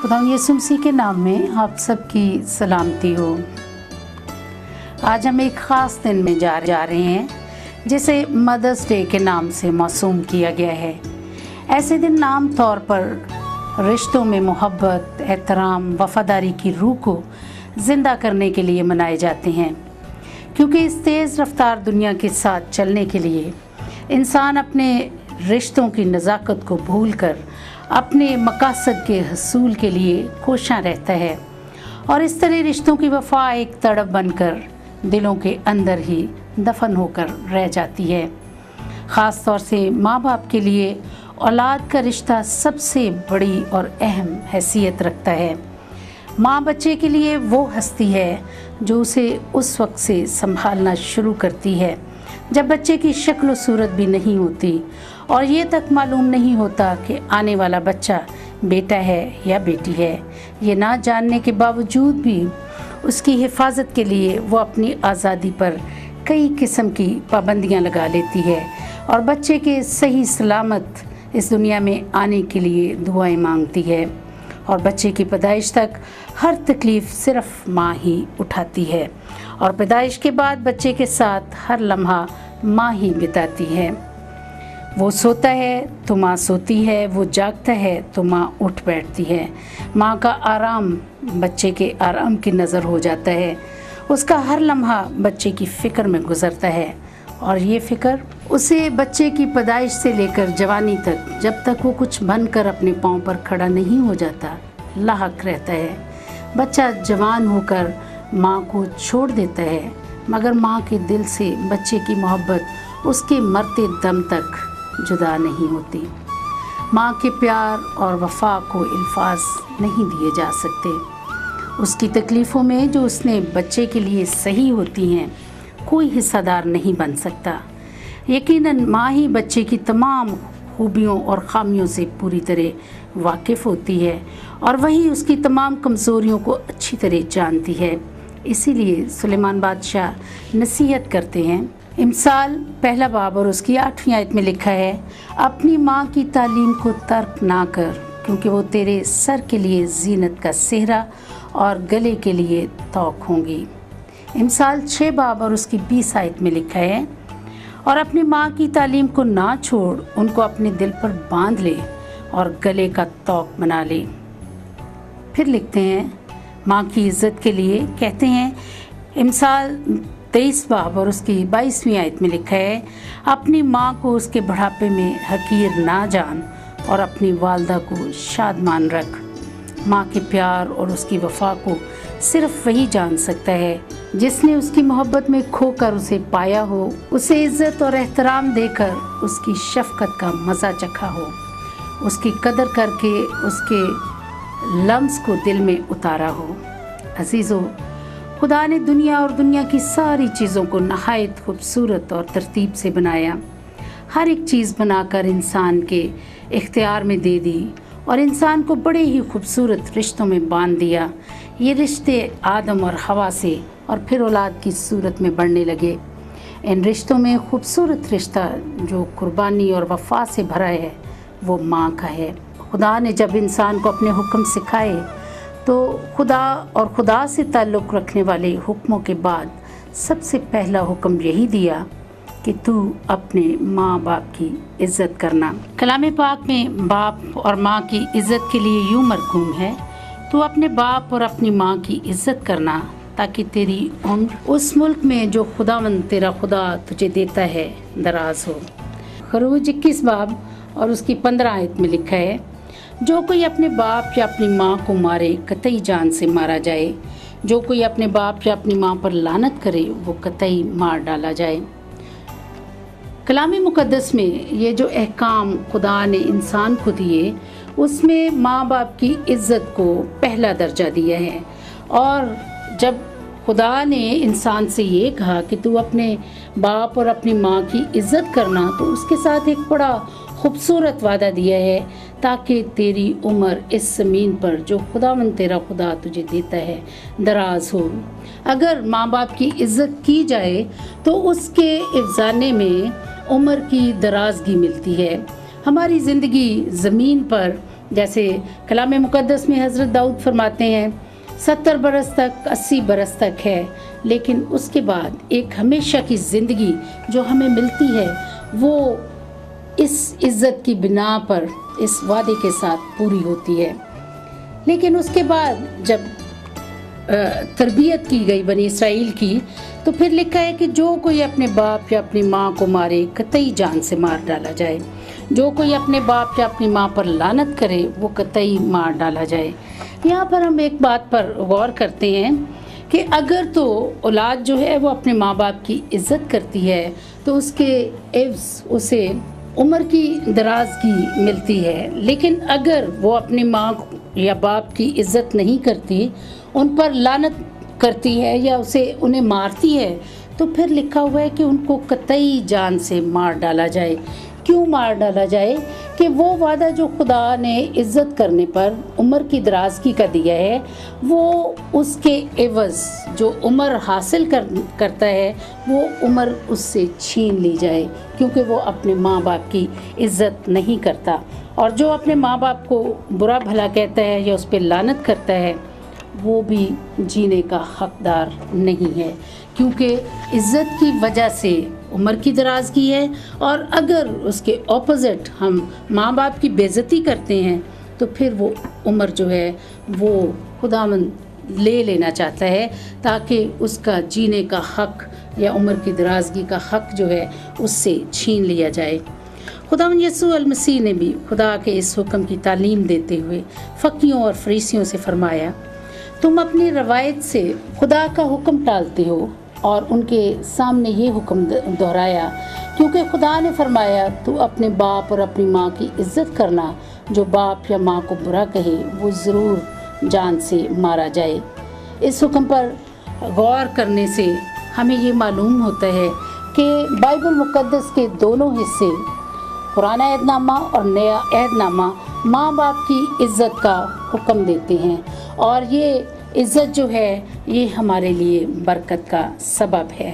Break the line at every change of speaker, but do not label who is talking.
खुदा यीशु मसीह के नाम में आप सबकी सलामती हो। आज हम एक ख़ास दिन में जा रहे हैं जिसे मदर्स डे के नाम से मौसूम किया गया है। ऐसे दिन आम तौर पर रिश्तों में मोहब्बत, एहतराम, वफ़ादारी की रूह को ज़िंदा करने के लिए मनाए जाते हैं, क्योंकि इस तेज़ रफ्तार दुनिया के साथ चलने के लिए इंसान अपने रिश्तों की नज़ाकत को भूलकर अपने मकासद के हसूल के लिए कोशां रहता है, और इस तरह रिश्तों की वफ़ा एक तड़प बनकर दिलों के अंदर ही दफन होकर रह जाती है। ख़ास तौर से माँ बाप के लिए औलाद का रिश्ता सबसे बड़ी और अहम हैसियत रखता है। माँ बच्चे के लिए वो हस्ती है जो उसे उस वक्त से संभालना शुरू करती है जब बच्चे की शक्ल व सूरत भी नहीं होती और ये तक मालूम नहीं होता कि आने वाला बच्चा बेटा है या बेटी है। ये ना जानने के बावजूद भी उसकी हिफाजत के लिए वो अपनी आज़ादी पर कई किस्म की पाबंदियां लगा लेती है और बच्चे के सही सलामत इस दुनिया में आने के लिए दुआएं मांगती है। और बच्चे की पैदाइश तक हर तकलीफ़ सिर्फ माँ ही उठाती है, और पैदाइश के बाद बच्चे के साथ हर लम्हा माँ ही बिताती है। वो सोता है तो माँ सोती है, वो जागता है तो माँ उठ बैठती है। माँ का आराम बच्चे के आराम की नज़र हो जाता है। उसका हर लम्हा बच्चे की फ़िक्र में गुज़रता है, और ये फ़िक्र उसे बच्चे की पैदाइश से लेकर जवानी तक, जब तक वो कुछ बनकर अपने पाँव पर खड़ा नहीं हो जाता, लाहक रहता है। बच्चा जवान होकर माँ को छोड़ देता है, मगर माँ के दिल से बच्चे की मोहब्बत उसके मरते दम तक जुदा नहीं होती। माँ के प्यार और वफ़ा को अल्फाज नहीं दिए जा सकते। उसकी तकलीफ़ों में जो उसने बच्चे के लिए सही होती हैं, कोई हिस्सेदार नहीं बन सकता। यकीनन माँ ही बच्चे की तमाम खूबियों और ख़ामियों से पूरी तरह वाकिफ़ होती है, और वही उसकी तमाम कमज़ोरियों को अच्छी तरह जानती है। इसीलिए सुलेमान बादशाह नसीहत करते हैं। इमसाल पहला बाब और उसकी 8वीं आयत में लिखा है, अपनी माँ की तालीम को तर्क ना कर, क्योंकि वो तेरे सर के लिए ज़ीनत का सेहरा और गले के लिए तौक होंगी। इमसाल 6 बाब और उसकी 20 आयत में लिखा है, और अपनी माँ की तालीम को ना छोड़, उनको अपने दिल पर बांध ले और गले का तौक बना ले। फिर लिखते हैं माँ की इज़्ज़त के लिए, कहते हैं इमसाल 23 बाब और उसकी 22वीं आयत में लिखा है, अपनी माँ को उसके बुढ़ापे में हकीर ना जान और अपनी वालदा को शादमान रख। माँ के प्यार और उसकी वफ़ा को सिर्फ वही जान सकता है जिसने उसकी मोहब्बत में खोकर उसे पाया हो, उसे इज़्ज़त और एहतराम देकर उसकी शफ़क़त का मज़ा चखा हो, उसकी कदर करके उसके लम्स को दिल में उतारा हो। अजीज़ों, खुदा ने दुनिया और दुनिया की सारी चीज़ों को नहायत खूबसूरत और तरतीब से बनाया। हर एक चीज़ बनाकर इंसान के इख्तियार में दे दी और इंसान को बड़े ही खूबसूरत रिश्तों में बांध दिया। ये रिश्ते आदम और हवा से और फिर औलाद की सूरत में बढ़ने लगे। इन रिश्तों में खूबसूरत रिश्ता जो कुर्बानी और वफ़ा से भरा है, वो माँ का है। खुदा ने जब इंसान को अपने हुक्म सिखाए तो खुदा और खुदा से ताल्लुक़ रखने वाले हुक्मों के बाद सबसे पहला हुक्म यही दिया कि तू अपने माँ बाप की इज़्ज़त करना। कलाम पाक में बाप और माँ की इज़्ज़त के लिए यूँ मरकूम है, तू अपने बाप और अपनी माँ की इज़्ज़त करना ताकि तेरी उम्र उस मुल्क में जो खुदावंद तेरा खुदा तुझे देता है दराज हो। खरूज 21 बाब और उसकी 15 आयत में लिखा है, जो कोई अपने बाप या अपनी माँ को मारे कतई जान से मारा जाए, जो कोई अपने बाप या अपनी माँ पर लानत करे वो कतई मार डाला जाए। कलामी मुक़द्दस में ये जो अहकाम खुदा ने इंसान को दिए, उसमें माँ बाप की इज़्ज़त को पहला दर्जा दिया है। और जब खुदा ने इंसान से ये कहा कि तू अपने बाप और अपनी माँ की इज़्ज़त करना, तो उसके साथ एक बड़ा खूबसूरत वादा दिया है, ताकि तेरी उम्र इस ज़मीन पर जो खुदावंद तेरा खुदा तुझे देता है दराज हो। अगर माँ बाप की इज़्ज़त की जाए तो उसके इफ़्ज़ाने में उम्र की दराजगी मिलती है। हमारी ज़िंदगी ज़मीन पर जैसे कलाम मुक़द्दस में हज़रत दाऊद फरमाते हैं 70 बरस तक 80 बरस तक है, लेकिन उसके बाद एक हमेशा की ज़िंदगी जो हमें मिलती है वो इस इज़्ज़त की बिना पर इस वादे के साथ पूरी होती है। लेकिन उसके बाद जब तरबियत की गई बनी इसराइल की, तो फिर लिखा है कि जो कोई अपने बाप या अपनी माँ को मारे कतई जान से मार डाला जाए। जो कोई अपने बाप या अपनी माँ पर लानत करे वो कतई मार डाला जाए। यहाँ पर हम एक बात पर गौर करते हैं कि अगर तो औलाद जो है वो अपने माँ बाप की इज़्ज़त करती है तो उसके एवज़ उसे उम्र की दराज़गी मिलती है। लेकिन अगर वो अपनी माँ या बाप की इज़्ज़त नहीं करती, उन पर लानत करती है या उन्हें मारती है, तो फिर लिखा हुआ है कि उनको कतई जान से मार डाला जाए। क्यों मार डाला जाए? कि वो वादा जो खुदा ने इज़्ज़त करने पर उम्र की दराज़गी का दिया है, वो उसके एवज़ जो उम्र हासिल करता है वो उम्र उससे छीन ली जाए, क्योंकि वो अपने माँ बाप की इज़्ज़त नहीं करता। और जो अपने माँ बाप को बुरा भला कहता है या उस पर लानत करता है वो भी जीने का हकदार नहीं है, क्योंकि इज़्ज़त की वजह से उम्र की दराज़गी है। और अगर उसके ऑपोज़िट हम माँ बाप की बेइज्जती करते हैं तो फिर वो उम्र जो है वो खुदावंद ले लेना चाहता है, ताकि उसका जीने का हक या उम्र की दराज़गी का हक जो है उससे छीन लिया जाए। खुदावंद यीशु अल मसीह ने भी खुदा के इस हुक्म की तालीम देते हुए फ़कीयों और फरीसियों से फरमाया, तुम अपनी रवायत से खुदा का हुक्म टालते हो। और उनके सामने ये हुक्म दोहराया, क्योंकि खुदा ने फरमाया तू अपने बाप और अपनी माँ की इज़्ज़त करना, जो बाप या माँ को बुरा कहे वो ज़रूर जान से मारा जाए। इस हुक्म पर गौर करने से हमें ये मालूम होता है कि बाइबल मुक़द्दस के दोनों हिस्से, पुराना अहदनामा और नया अहदनामा, माँ बाप की इज़्ज़त का हुक्म देते हैं। और ये इज़्ज़त जो है ये हमारे लिए बरकत का सबब है।